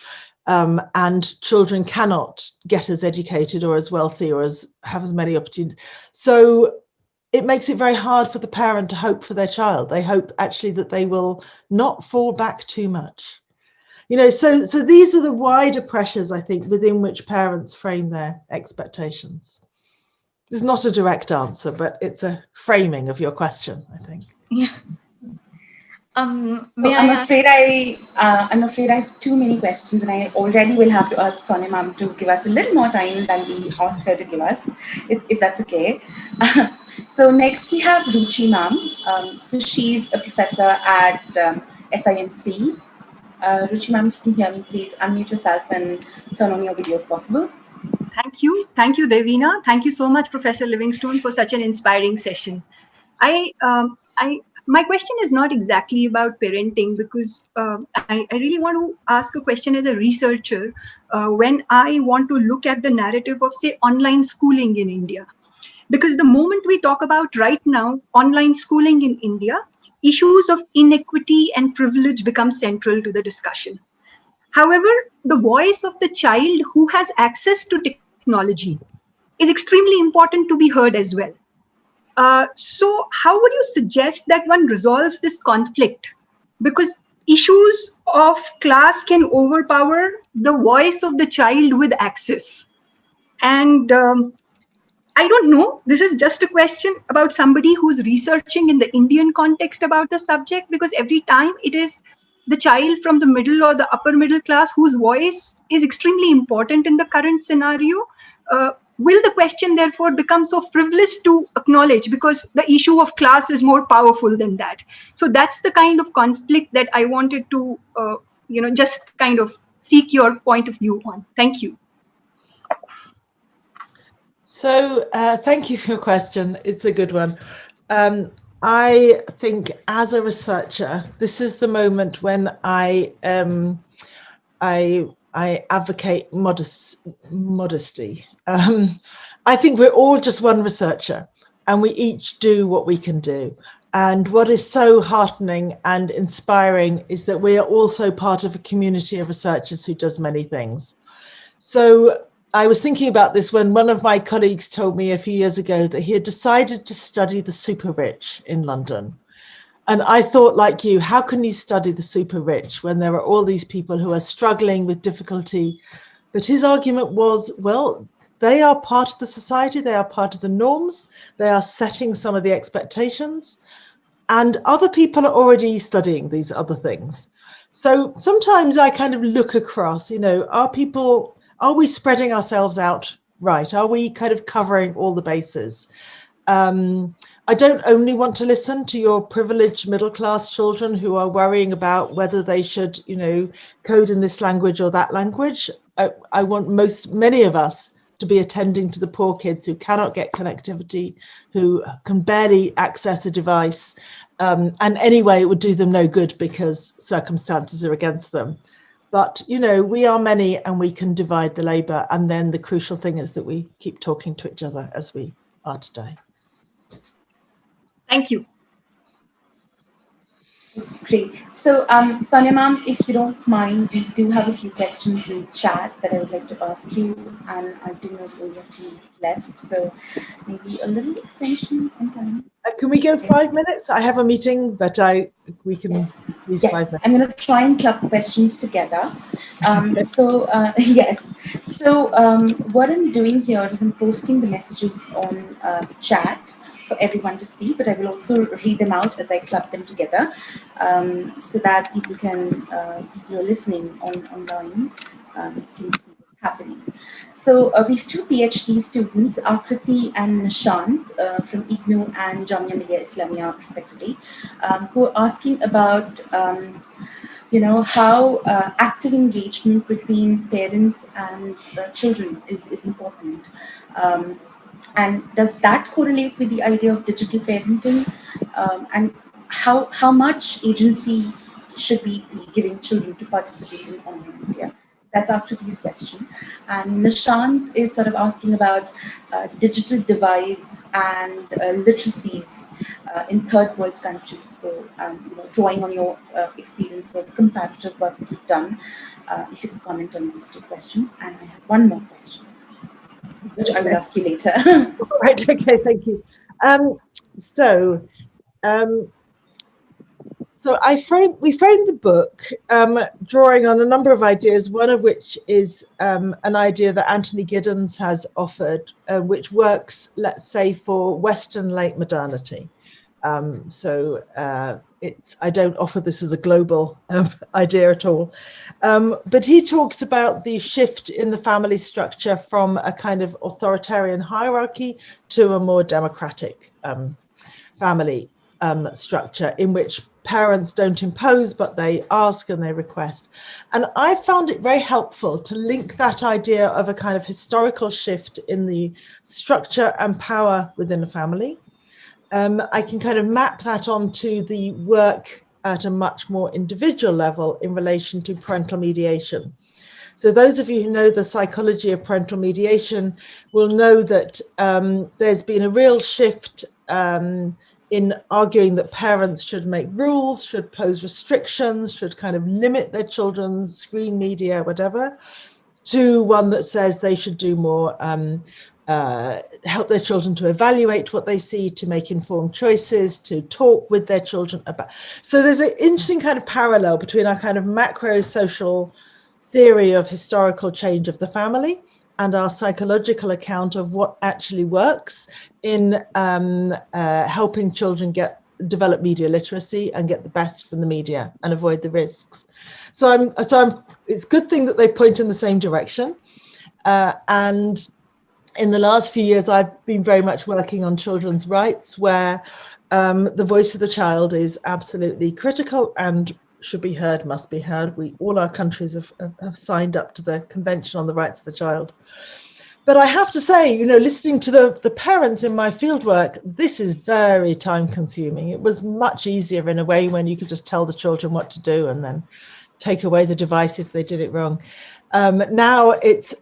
And children cannot get as educated or as wealthy or have as many opportunities. So it makes it very hard for the parent to hope for their child. They hope actually that they will not fall back too much. You know, so these are the wider pressures, I think, within which parents frame their expectations. It's not a direct answer, but it's a framing of your question, I think. Yeah. I'm afraid I have too many questions, and I already will have to ask Sonia ma'am to give us a little more time than we asked her to give us, if that's okay. So next we have Ruchi ma'am. So she's a professor at SIMC. Ruchi ma'am, if you can hear me, please unmute yourself and turn on your video if possible. Thank you, Devina. Thank you so much, Professor Livingstone, for such an inspiring session. My question is not exactly about parenting, because I really want to ask a question as a researcher when I want to look at the narrative of, say, online schooling in India. Because the moment we talk about right now online schooling in India, issues of inequity and privilege become central to the discussion. However, the voice of the child who has access to technology is extremely important to be heard as well. So how would you suggest that one resolves this conflict? Because issues of class can overpower the voice of the child with access. And I don't know, this is just a question about somebody who's researching in the Indian context about the subject, because every time it is the child from the middle or the upper middle class whose voice is extremely important in the current scenario. Will the question therefore become so frivolous to acknowledge, because the issue of class is more powerful than that? So that's the kind of conflict that I wanted to, just kind of seek your point of view on. Thank you. So thank you for your question. It's a good one. I think as a researcher, this is the moment when I advocate modesty. I think we're all just one researcher, and we each do what we can do. And what is so heartening and inspiring is that we are also part of a community of researchers who does many things. So I was thinking about this when one of my colleagues told me a few years ago that he had decided to study the super rich in London. And I thought, like you, how can you study the super rich when there are all these people who are struggling with difficulty? But his argument was, well, they are part of the society, they are part of the norms, they are setting some of the expectations, and other people are already studying these other things. So sometimes I kind of look across, are we spreading ourselves out right? Are we kind of covering all the bases? I don't only want to listen to your privileged middle-class children who are worrying about whether they should, code in this language or that language. I want many of us to be attending to the poor kids who cannot get connectivity, who can barely access a device. And anyway, it would do them no good because circumstances are against them. But, we are many and we can divide the labour. And then the crucial thing is that we keep talking to each other as we are today. Thank you. It's great. So, Sonia ma'am, if you don't mind, we do have a few questions in chat that I would like to ask you, and I do know we have 2 minutes left, so maybe a little extension in time. Can we go 5 minutes? I have a meeting, but we can use 5 minutes. I'm going to try and club questions together. Yes. So what I'm doing here is I'm posting the messages on chat for everyone to see, but I will also read them out as I club them together, so that people who are listening online can see what's happening. So we have 2 PhD students, Akriti and Nishant from IGNU and Jamia Millia Islamia respectively, who are asking about how active engagement between parents and children is important. And does that correlate with the idea of digital parenting? And how much agency should we be giving children to participate in online media? That's Akriti's question. And Nishant is sort of asking about digital divides and literacies in third world countries. So, drawing on your experience of comparative work that you've done, if you could comment on these 2 questions. And I have one more question, which I will ask you later. Right, okay, thank you. So we framed the book drawing on a number of ideas, one of which is an idea that Anthony Giddens has offered, which works, let's say, for Western late modernity. I don't offer this as a global idea at all. But he talks about the shift in the family structure from a kind of authoritarian hierarchy to a more democratic family structure in which parents don't impose, but they ask and they request. And I found it very helpful to link that idea of a kind of historical shift in the structure and power within a family. I can kind of map that onto the work at a much more individual level in relation to parental mediation. So those of you who know the psychology of parental mediation will know that there's been a real shift in arguing that parents should make rules, should pose restrictions, should kind of limit their children's screen media, whatever, to one that says they should do more, help their children to evaluate what they see, to make informed choices, to talk with their children about. So there's an interesting kind of parallel between our kind of macro social theory of historical change of the family and our psychological account of what actually works in helping children develop media literacy and get the best from the media and avoid the risks. So it's a good thing that they point in the same direction. And in the last few years, I've been very much working on children's rights, where the voice of the child is absolutely critical and should be heard, must be heard. All our countries have signed up to the Convention on the Rights of the Child. But I have to say, listening to the parents in my fieldwork, this is very time consuming. It was much easier in a way when you could just tell the children what to do and then take away the device if they did it wrong. Now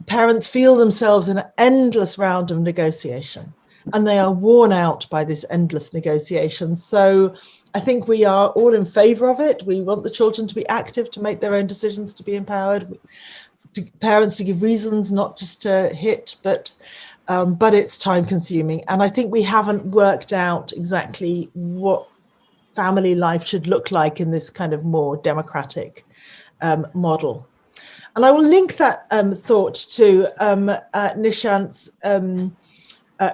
parents feel themselves in an endless round of negotiation. and they are worn out by this endless negotiation. So I think we are all in favour of it. We want the children to be active, to make their own decisions, to be empowered, parents to give reasons, not just to hit, but it's time consuming. And I think we haven't worked out exactly what family life should look like in this kind of more democratic model. And I will link that thought to Nishant's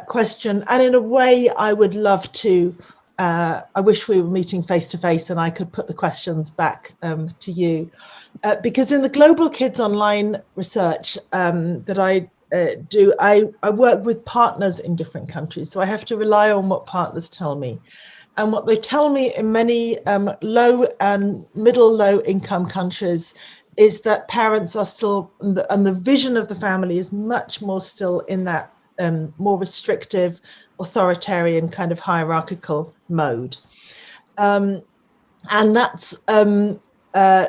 question. And in a way, I would love to, I wish we were meeting face to face and I could put the questions back to you. Because in the Global Kids Online research that I do, I work with partners in different countries. So I have to rely on what partners tell me. And what they tell me in many low and low income countries is that parents are still, and the vision of the family is much more still in that more restrictive, authoritarian kind of hierarchical mode. And that's,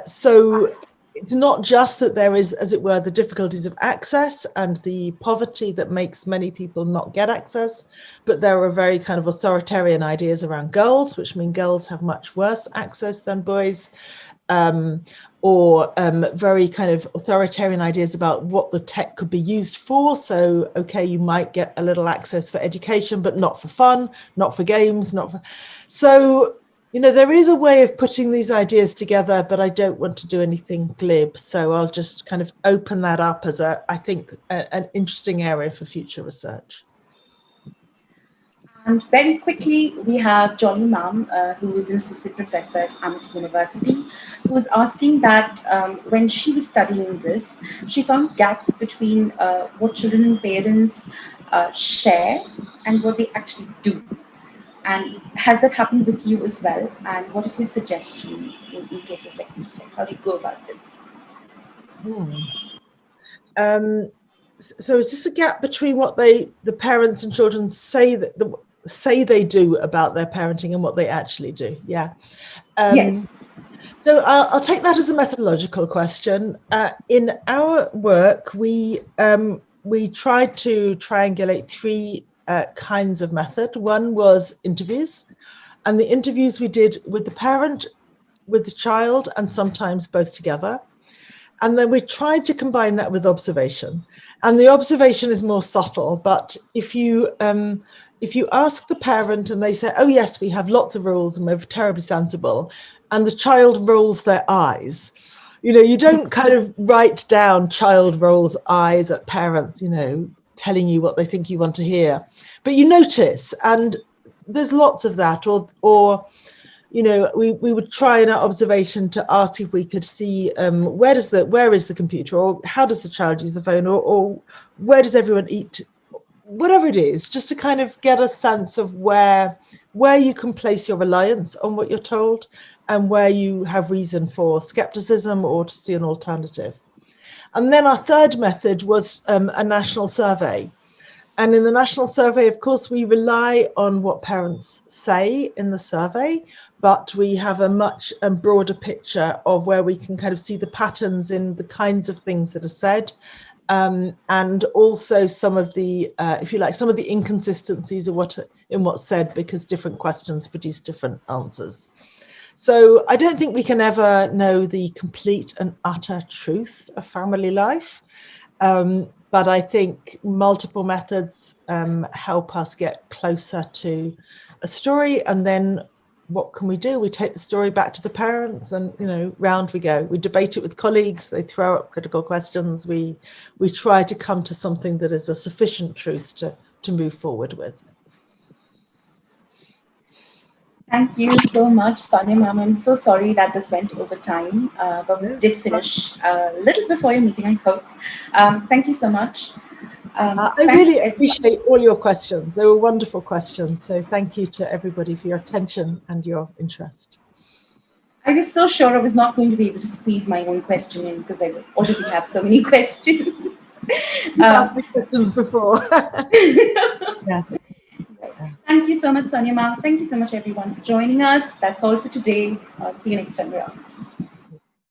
so it's not just that there is, as it were, the difficulties of access and the poverty that makes many people not get access, but there are very kind of authoritarian ideas around girls, which mean girls have much worse access than boys. Or very kind of authoritarian ideas about what the tech could be used for. So, okay, you might get a little access for education, but not for fun, not for games, not for... So, you know, there is a way of putting these ideas together, but I don't want to do anything glib. So I'll just kind of open that up as I think, an interesting area for future research. And very quickly, we have Johnny Mam, who is an associate professor at Amity University, who was asking that when she was studying this, she found gaps between what children and parents share and what they actually do. And has that happened with you as well? And what is your suggestion in cases like these? Like, how do you go about this? So is this a gap between what the parents and children say they do about their parenting and what they actually do? Yeah. Yes. So I'll take that as a methodological question. In our work, we tried to triangulate three kinds of method. One was interviews, and the interviews we did with the parent, with the child, and sometimes both together. And then we tried to combine that with observation. And the observation is more subtle, but if you ask the parent and they say, oh yes, we have lots of rules and we're terribly sensible, and the child rolls their eyes, you know, you don't kind of write down child rolls eyes at parents, you know, telling you what they think you want to hear, but you notice, and there's lots of that, or you know, we would try in our observation to ask if we could see where is the computer, or how does the child use the phone, or where does everyone eat, whatever it is, just to kind of get a sense of where you can place your reliance on what you're told and where you have reason for skepticism or to see an alternative. And then our third method was a national survey. And in the national survey, of course, we rely on what parents say in the survey, but we have a much broader picture of where we can kind of see the patterns in the kinds of things that are said, and also some of the, if you like, some of the inconsistencies of what's said, because different questions produce different answers. So I don't think we can ever know the complete and utter truth of family life. But I think multiple methods help us get closer to a story. And then what can we do? We take the story back to the parents and, you know, round we go. We debate it with colleagues. They throw up critical questions. We try to come to something that is a sufficient truth to move forward with. Thank you so much, Sonia Ma'am. I'm so sorry that this went over time, but we did finish a little before your meeting, I hope. Thank you so much. I really appreciate all your questions. They were wonderful questions. So thank you to everybody for your attention and your interest. I was so sure I was not going to be able to squeeze my own question in because I already have so many questions. You've asked me questions before. Yeah. Thank you so much, Sonia Ma'am. Thank you so much, everyone, for joining us. That's all for today. I'll see you next time around.